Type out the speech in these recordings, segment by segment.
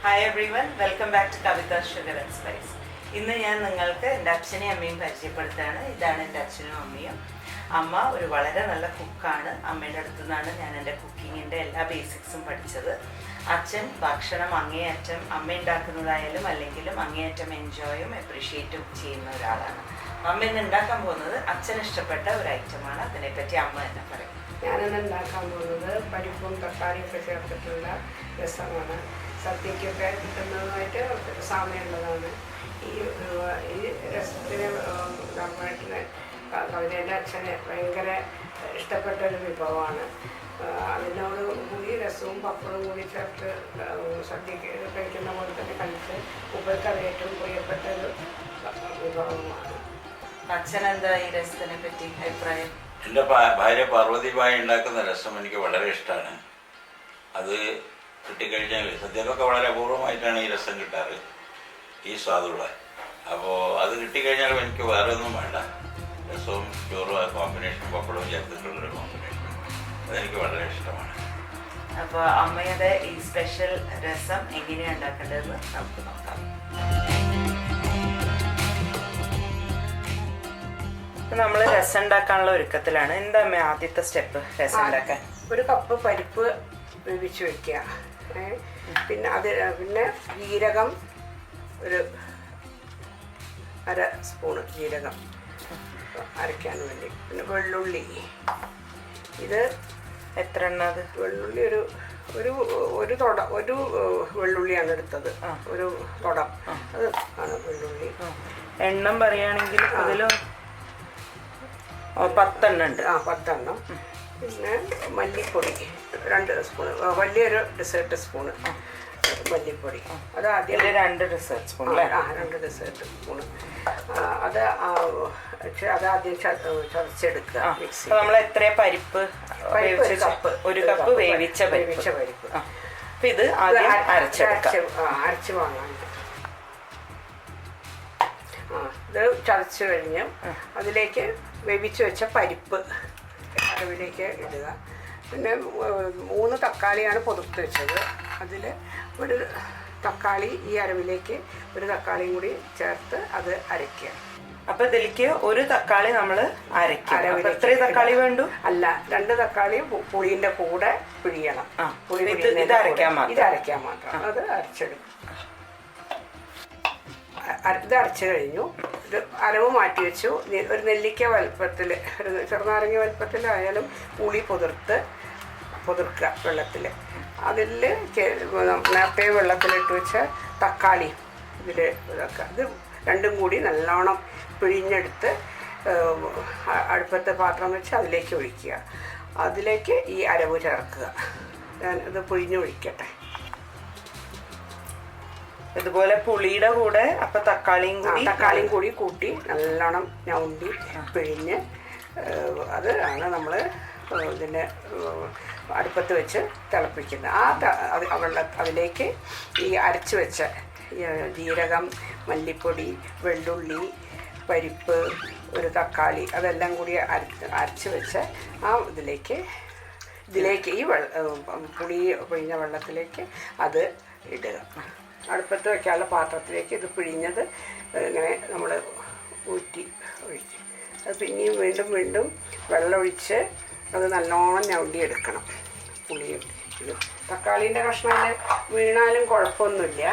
Hi everyone, welcome back to Kavita's Sugar and Spice. ഇന്ന് ഞാൻ നിങ്ങൾക്ക് എൻ്റെ അച്ഛനെയും അമ്മയും പരിചയപ്പെടുത്തുകയാണ്. ഇതാണ് എൻ്റെ അച്ഛനും അമ്മയും. അമ്മ ഒരു വളരെ നല്ല കുക്കാണ്. അമ്മയുടെ അടുത്തു നിന്നാണ് ഞാൻ എൻ്റെ കുക്കിങ്ങിൻ്റെ എല്ലാ ബേസിക്സും പഠിച്ചത്. അച്ഛൻ ഭക്ഷണം അങ്ങേയറ്റം അമ്മ ഉണ്ടാക്കുന്നതായാലും അല്ലെങ്കിലും അങ്ങേയറ്റം എൻജോയും അപ്രീഷിയേറ്റും ചെയ്യുന്ന ഒരാളാണ്. അമ്മ ഇന്ന് ഉണ്ടാക്കാൻ പോകുന്നത് അച്ഛന് ഇഷ്ടപ്പെട്ട ഒരു ഐറ്റമാണ്. അതിനെപ്പറ്റി അമ്മ തന്നെ പറയും. ഞാനിന്ന് ഉണ്ടാക്കാൻ പോകുന്നത് പരിപ്പും തക്കാളിയൊക്കെ ചേർത്തിട്ടുള്ള രസമാണ്. സദ്യക്കൊക്കെ കിട്ടുന്നതുമായിട്ട് സാമ്യമുള്ളതാണ്. ഈ രസത്തിന് ഗവൺമെൻറ്റിന് കവിതേൻ്റെ അച്ഛന് ഭയങ്കര ഇഷ്ടപ്പെട്ട ഒരു വിഭവമാണ്. അതിനോട് കൂടി രസവും പപ്പടവും കൂടി ചേർത്ത് സദ്യക്ക് കഴിക്കുന്ന പോലെ തന്നെ കഴിച്ച് ഉപ്പർക്ക് അത് ഏറ്റവും പ്രിയപ്പെട്ട ഒരു വിഭവമാണ്. അച്ഛൻ എന്താ ഈ രസത്തിനെ പറ്റി അഭിപ്രായം? എൻ്റെ ഭാര്യ പാർവതിബായി ഉണ്ടാക്കുന്ന രസം എനിക്ക് വളരെ ഇഷ്ടമാണ്. അത് കിട്ടിക്കഴിഞ്ഞാൽ സദ്യക്കൊക്കെ വളരെ അപൂർവമായിട്ടാണ് ഈ രസം കിട്ടാറ്, ഈ സ്വാദുള്ള. അപ്പോൾ അത് കിട്ടിക്കഴിഞ്ഞാൽ എനിക്ക് വേറെ ഒന്നും വേണ്ട. രസവും ചോറും ആ കോമ്പിനേഷൻ പപ്പടവും ചേർത്തിട്ടുള്ളൊരു കോമ്പിനേഷൻ അതെനിക്ക് വളരെ ഇഷ്ടമാണ്. അപ്പോൾ അമ്മയുടെ ഈ സ്പെഷ്യൽ രസം എങ്ങനെയാണ് ഉണ്ടാക്കേണ്ടതെന്ന് നമുക്ക് നോക്കാം. നമ്മൾ രസം ഉണ്ടാക്കാനുള്ള ഒരുക്കത്തിലാണ്. എന്താ അമ്മ ആദ്യത്തെ സ്റ്റെപ്പ് രസം ഉണ്ടാക്കാൻ? ഒരു കപ്പ് പരിപ്പ് വേവിച്ച് വയ്ക്കുക. പിന്നെ ജീരകം ഒരു അര സ്പൂണ് ജീരകം അരയ്ക്കാൻ വേണ്ടി. പിന്നെ വെള്ളുള്ളി, ഇത് എത്ര എണ്ണ? അത് വെള്ളുള്ളി ഒരു വെള്ളുള്ളിയാണ് എടുത്തത്, ഒരു തുടം. അത് ആണ് വെള്ളുള്ളി. എണ്ണം പറയുകയാണെങ്കിൽ അതിലും 10 എണ്ണം ഉണ്ട്. 10 എണ്ണം. പിന്നെ മല്ലിപ്പൊടി 2 സ്പൂണ്, വലിയൊരു ഡെസേർട്ട് സ്പൂണ് മല്ലിപ്പൊടി. അത് ആദ്യം 2 ഡെസേർട്ട് സ്പൂൺ. 2 desert spoon. അതാദ്യം ചതച്ചെടുക്കുക മിക്സി. നമ്മൾ എത്ര പരിപ്പ്? ഒരു കപ്പ് വേവിച്ച പരിപ്പ്. അപ്പൊ ഇത് ആദ്യം അരച്ച് വാങ്ങാനുണ്ട്. ഇത് ചതച്ച് കഴിഞ്ഞ് അതിലേക്ക് വേവിച്ച് വെച്ച പരിപ്പ് അരവിലേക്ക് ഇടുക. പിന്നെ 3 തക്കാളിയാണ് പൊതുത്ത് വെച്ചത്. അതിൽ ഒരു തക്കാളി, ഈ അരവിലേക്ക് ഒരു തക്കാളിയും കൂടി ചേർത്ത് അത് അരയ്ക്കുക. അപ്പൊ ഇതിലേക്ക് ഒരു തക്കാളി നമ്മൾ അരയ്ക്കുക. എത്ര തക്കാളി വേണ്ടു? അല്ല, 2 തക്കാളി പുളിന്റെ കൂടെ പിഴിയണം. ഇത് അരയ്ക്കാൻ മാത്രം. അത് അരച്ചെടുക്കും. ഇത് അരച്ചു കഴിഞ്ഞു. ഇത് അരവ് മാറ്റി വെച്ചു. ഒരു നെല്ലിക്ക വലുപ്പത്തിൽ, ഒരു ചെറുനാരങ്ങ വലുപ്പത്തിലായാലും പുളി പൊതിർക്കുക വെള്ളത്തിൽ. അതിൽ നേരത്തെ വെള്ളത്തിലിട്ട് വെച്ച തക്കാളി ഇതിൽ ഇതൊക്കെ ഇത് രണ്ടും കൂടി നല്ലോണം പിഴിഞ്ഞെടുത്ത് അടുപ്പത്തെ പാത്രം വെച്ച് അതിലേക്ക് ഒഴിക്കുക. അതിലേക്ക് ഈ അരവ് ചേർക്കുക. ഞാൻ ഇത് പിഴിഞ്ഞൊഴിക്കട്ടെ. ഇതുപോലെ പുളിയുടെ കൂടെ അപ്പൊ തക്കാളിയും കൂടി കൂട്ടി നല്ലോണം ഞൗണ്ടി പിഴിഞ്ഞ് അത് ആണ് നമ്മൾ ഇതിനെ അടുപ്പത്ത് വെച്ച് തിളപ്പിക്കുന്നത്. അതിലേക്ക് ഈ അരച്ച് വെച്ച ജീരകം, മല്ലിപ്പൊടി, വെള്ളുള്ളി, പരിപ്പ്, ഒരു തക്കാളി, അതെല്ലാം കൂടി അരച്ച് വെച്ച് ഇതിലേക്ക് ഈ പുളി പിഴിഞ്ഞ വെള്ളത്തിലേക്ക് അത് ഇടുക. അടുപ്പത്ത് വയ്ക്കാനുള്ള പാത്രത്തിലേക്ക് ഇത് പിഴിഞ്ഞത് ഇങ്ങനെ നമ്മൾ ഒഴിച്ച് അത് പിന്നെയും വീണ്ടും വെള്ളമൊഴിച്ച് അത് നല്ലോണം ഞൗണ്ടിയെടുക്കണം. പുളിയും ഇതും തക്കാളീൻ്റെ കഷ്ണങ്ങൾ വീണാലും കുഴപ്പമൊന്നുമില്ല.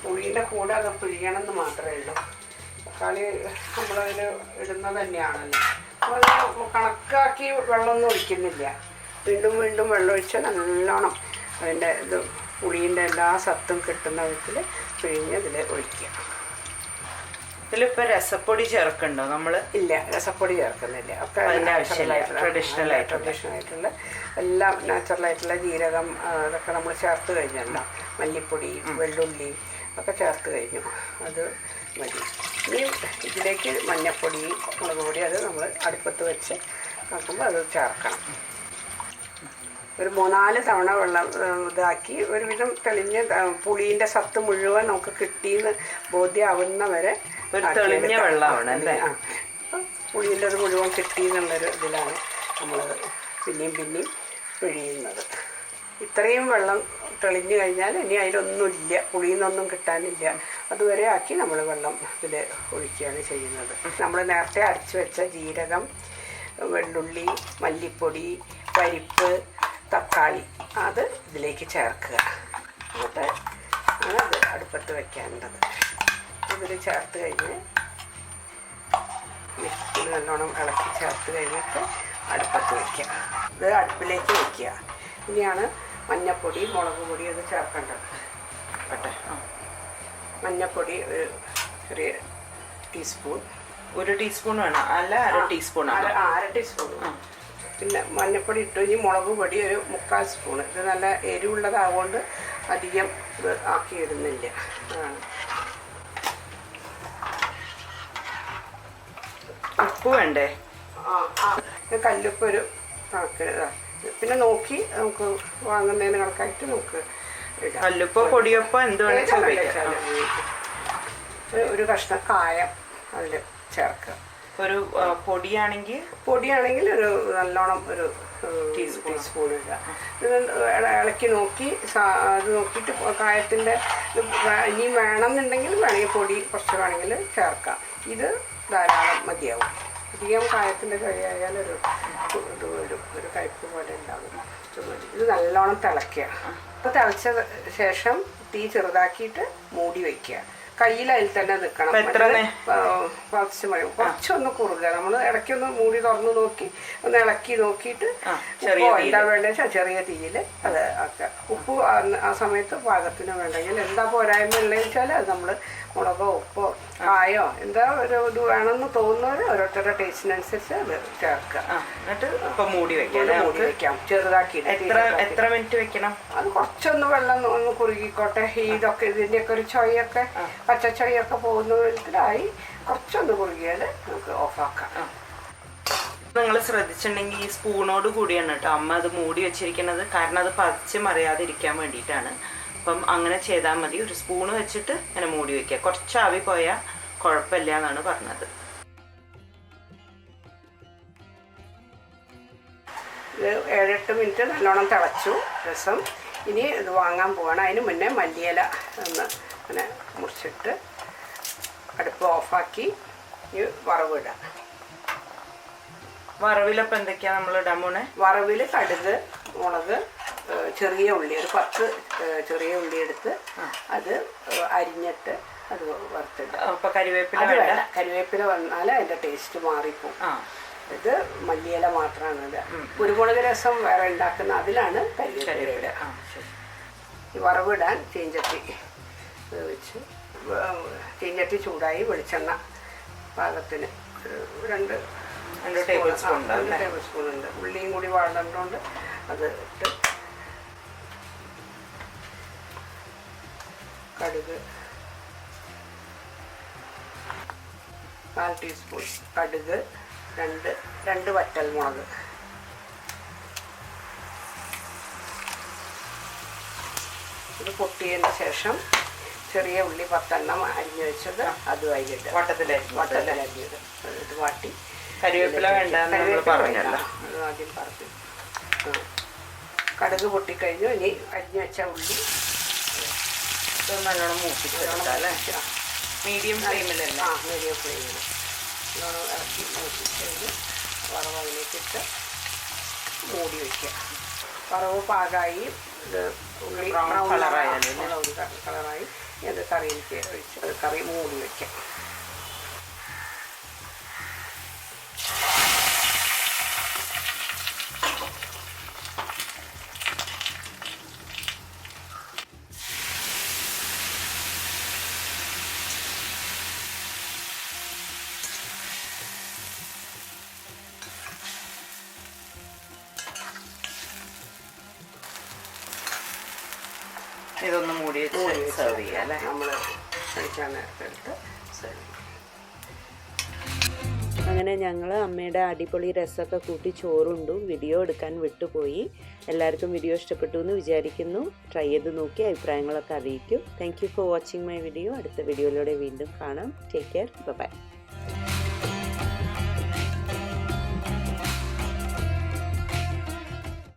പുളീൻ്റെ കൂടെ അത് പിഴിയണമെന്ന് മാത്രമേ ഉള്ളൂ. തക്കാളി നമ്മളതിൽ ഇടുന്നത് തന്നെയാണല്ലോ. അപ്പോൾ അത് കണക്കാക്കി വെള്ളമൊന്നും ഒഴിക്കുന്നില്ല. വീണ്ടും വെള്ളമൊഴിച്ച് നല്ലോണം അതിൻ്റെ ഇത് പുളീൻ്റെ എല്ലാ സത്തും കിട്ടുന്ന വിധത്തിൽ പിഴിഞ്ഞ് ഇതിൽ ഒഴിക്കുക. ഇതിലിപ്പോൾ രസപ്പൊടി ചേർക്കണ്ടോ നമ്മൾ? ഇല്ല, രസപ്പൊടി ചേർക്കുന്നില്ല. ഒക്കെ ട്രഡീഷണൽ ആയിട്ടുള്ള എല്ലാം നാച്ചുറലായിട്ടുള്ള ജീരകം അതൊക്കെ നമ്മൾ ചേർത്ത് കഴിഞ്ഞല്ലോ. മല്ലിപ്പൊടി, വെള്ളുള്ളി ഒക്കെ ചേർത്ത് കഴിഞ്ഞു. അത് മതി. ഇനി ഇതിലേക്ക് മഞ്ഞൾപ്പൊടി, മുളക് പൊടി അത് നമ്മൾ അടുപ്പത്ത് വെച്ച് നോക്കുമ്പോൾ അത് ചേർക്കണം. ഒരു 3-4 തവണ വെള്ളം ഇതാക്കി ഒരുവിധം തെളിഞ്ഞ് പുളീൻ്റെ സത്ത് മുഴുവൻ നമുക്ക് കിട്ടിയെന്ന് ബോധ്യമാവുന്ന വരെ തെളിഞ്ഞ വെള്ളമാണ് അല്ലേ? പുളീൻ്റെ അത് മുഴുവൻ കിട്ടിയെന്നുള്ളൊരു ഇതിലാണ് നമ്മൾ പിന്നെയും പിഴിയുന്നത്. ഇത്രയും വെള്ളം തെളിഞ്ഞു കഴിഞ്ഞാൽ ഇനി അതിലൊന്നുമില്ല, പുളിയിൽ നിന്നൊന്നും കിട്ടാനില്ല. അതുവരെ ആക്കി നമ്മൾ വെള്ളം ഇതിൽ ഒഴിക്കുകയാണ് ചെയ്യുന്നത്. നമ്മൾ നേരത്തെ അരച്ച് വെച്ച ജീരകം, വെള്ളുള്ളി, മല്ലിപ്പൊടി, പരിപ്പ്, തക്കാളി അത് ഇതിലേക്ക് ചേർക്കുക. എന്നിട്ട് ആണ് അത് അടുപ്പത്ത് വയ്ക്കേണ്ടത്. ഇതിൽ ചേർത്ത് കഴിഞ്ഞ് മിക്സിയിൽ നല്ലോണം ഇളക്കി ചേർത്ത് കഴിഞ്ഞിട്ട് അടുപ്പത്ത് വയ്ക്കുക. ഇത് അടുപ്പിലേക്ക് വയ്ക്കുക. ഇനിയാണ് മഞ്ഞൾപ്പൊടി, മുളക് പൊടി അത് ചേർക്കേണ്ടത്. മഞ്ഞൾപ്പൊടി ഒരു ചെറിയ ടീസ്പൂൺ, 1 ടീസ്പൂൺ വേണം, അല്ല 1/2 ടീസ്പൂൺ. 1/2 ടീസ്പൂൺ. പിന്നെ മഞ്ഞൾപ്പൊടി ഇട്ടു. ഇനി മുളക് പൊടി ഒരു 3/4 സ്പൂൺ. ഇത് നല്ല എരിവുള്ളതാകൊണ്ട് അധികം ഇത് ആക്കി ഇടുന്നില്ല. ഉപ്പ് വേണ്ടേ? കല്ലുപ്പ് ഒരു കണക്കിന്. പിന്നെ നോക്കി നമുക്ക് വാങ്ങുന്നതിന് കണക്കായിട്ട് നമുക്ക് കല്ലുപ്പോ പൊടിയപ്പോ എന്ത് വേണമെങ്കിൽ ഒരു കഷ്ണം കായം അതിൽ ചേർക്കുക. ഒരു പൊടിയാണെങ്കിൽ ഒരു നല്ലോണം ഒരു ടീസ്പൂൺ ഇടുക. ഇത് ഇളക്കി നോക്കി അത് നോക്കിയിട്ട് കായത്തിൻ്റെ ഇനി വേണമെന്നുണ്ടെങ്കിൽ വേണമെങ്കിൽ പൊടി കുറച്ച് വേണമെങ്കിൽ ചേർക്കാം. ഇത് ധാരാളം മതിയാവും. അധികം കായത്തിൻ്റെ കഴിയായാൽ ഒരു കയ്പ്പ് പോലെ ഉണ്ടാകും. ഇത് നല്ലോണം തിളയ്ക്കുക. അപ്പോൾ തിളച്ച ശേഷം തീ ചെറുതാക്കിയിട്ട് മൂടി വയ്ക്കുക. കയ്യിൽ അതിൽ തന്നെ നിൽക്കണം. കുറച്ചൊന്ന് കുറുക. നമ്മൾ ഇടയ്ക്കൊന്ന് മൂടി തുറന്ന് നോക്കി ഒന്ന് ഇളക്കി നോക്കിയിട്ട് എന്താ വേണ്ടത് വെച്ചാൽ ചെറിയ തീയിൽ അത് ആക്കുക. ഉപ്പ് ആ സമയത്ത് പാകത്തിന് വേണ്ടെങ്കിൽ എന്താ പോരായ്മ ഉള്ളതെന്ന് വെച്ചാൽ അത് നമ്മൾ മുളകോ ഉപ്പോ കായോ എന്താ ഒരു ഇത് വേണമെന്ന് തോന്നുന്നവർ ഓരോരുത്തരുടെ ടേസ്റ്റിനനുസരിച്ച് അത് ചേർക്കുക. എന്നിട്ട് മൂടി വെക്കാം. ചെറുതാക്കി. എത്ര മിനിറ്റ് വെക്കണം? അത് കുറച്ചൊന്ന് വെള്ളം ഒന്ന് കുറുകിക്കോട്ടെ. ഇതൊക്കെ ഇതിൻ്റെയൊക്കെ ഒരു ചൊയ്യൊക്കെ പച്ചച്ചൊയ്യൊക്കെ പോകുന്ന വിധത്തിലായി കുറച്ചൊന്ന് കുറുകിയാൽ നമുക്ക് ഓഫാക്കാം. നിങ്ങൾ ശ്രദ്ധിച്ചിട്ടുണ്ടെങ്കിൽ ഈ സ്പൂണോട് കൂടിയാണ് കേട്ടോ അമ്മ അത് മൂടി വെച്ചിരിക്കുന്നത്. കാരണം അത് പതിച്ച് മറിയാതിരിക്കാൻ വേണ്ടിയിട്ടാണ്. അപ്പം അങ്ങനെ ചെയ്താൽ മതി. ഒരു സ്പൂണ് വെച്ചിട്ട് ഇങ്ങനെ മൂടി വയ്ക്കുക. കുറച്ച് ആവി പോയാൽ കുഴപ്പമില്ല എന്നാണ് പറഞ്ഞത്. ഇത് 7-8 മിനിറ്റ് നല്ലോണം തിളച്ചു രസം. ഇനി ഇത് വാങ്ങാൻ പോവാണ്. അതിന് മുന്നേ മല്ലിയില ഒന്ന് അങ്ങനെ മുറിച്ചിട്ട് അടുപ്പ് ഓഫാക്കി ഈ വറവിടാം. വറവിലപ്പം എന്തൊക്കെയാണ് നമ്മൾ ഇടാൻ പോണേ? വറവിൽ കടുക്, മുളക്, ചെറിയ ഉള്ളി ഒരു 10 ചെറിയ ഉള്ളി എടുത്ത് അത് അരിഞ്ഞിട്ട് അത് വറുത്തിട്ട്. അപ്പോൾ കരിവേപ്പില വന്നാൽ അതിൻ്റെ ടേസ്റ്റ് മാറിപ്പോവും. ഇത് മല്ലിയില മാത്രമാണ് ഇത്. കുരുമുളക് രസം വേറെ ഉണ്ടാക്കുന്ന അതിലാണ് കരിവേപ്പില. ഈ വറവിടാൻ ചീഞ്ചട്ടി വെച്ച് ചീഞ്ചട്ടി ചൂടായി വെളിച്ചെണ്ണ പാകത്തിന് 2 ടേബിൾ സ്പൂൺ ഉണ്ട്. ഉള്ളിയും കൂടി വാഴേണ്ടതുകൊണ്ട് അത് ഇട്ട് കടുക് 4 ടീസ്പൂൺ കടുക്, 2 വറ്റൽ മുളക്, ഇത് പൊട്ടിയതിന് ശേഷം ചെറിയ ഉള്ളി 10 എണ്ണം അരിഞ്ഞു വെച്ചത് അതും അതിലിട്ട് വട്ടത്തിലരിഞ്ഞത് ഇത് വാട്ടി. കരിവേപ്പില വേണ്ടെന്ന് പറഞ്ഞല്ലോ, അത് ആദ്യം പറഞ്ഞു. കടുക് പൊട്ടിക്കഴിഞ്ഞു. ഇനി അരിഞ്ഞു വെച്ച ഉള്ളി നല്ലോണം മൂപ്പിച്ചെടുത്താലേ. മീഡിയം ഫ്ലെയിമിലല്ല? മീഡിയം ഫ്ലെയിമിൽ നല്ലോണം ഇറക്കി മൂപ്പിച്ച് വറവ് അതിലേക്കിട്ട് മൂടി വയ്ക്കുക. വറവ് പാകമായി ഇത് ഉള്ളി ബ്രൗൺ കളറായി അത് കറിയിലേക്ക് ഒഴിച്ച് അത് കറി മൂടി വയ്ക്കാം. ഇതൊന്ന് മൂടി വെച്ച് സെർവ് ചെയ്യാം അല്ലേ? നമ്മൾ കഴിക്കാൻ നേരത്തെ സെർവ് ചെയ്യാം. അങ്ങനെ ഞങ്ങൾ അമ്മയുടെ അടിപൊളി രസമൊക്കെ കൂട്ടി ചോറുണ്ടു. വീഡിയോ എടുക്കാൻ വിട്ടുപോയി. എല്ലാവർക്കും വീഡിയോ ഇഷ്ടപ്പെട്ടു എന്ന് വിചാരിക്കുന്നു. ട്രൈ ചെയ്ത് നോക്കി അഭിപ്രായങ്ങളൊക്കെ അറിയിക്കും. Thank you for watching my video. അടുത്ത വീഡിയോയിലൂടെ വീണ്ടും കാണാം. Take care. ബൈ.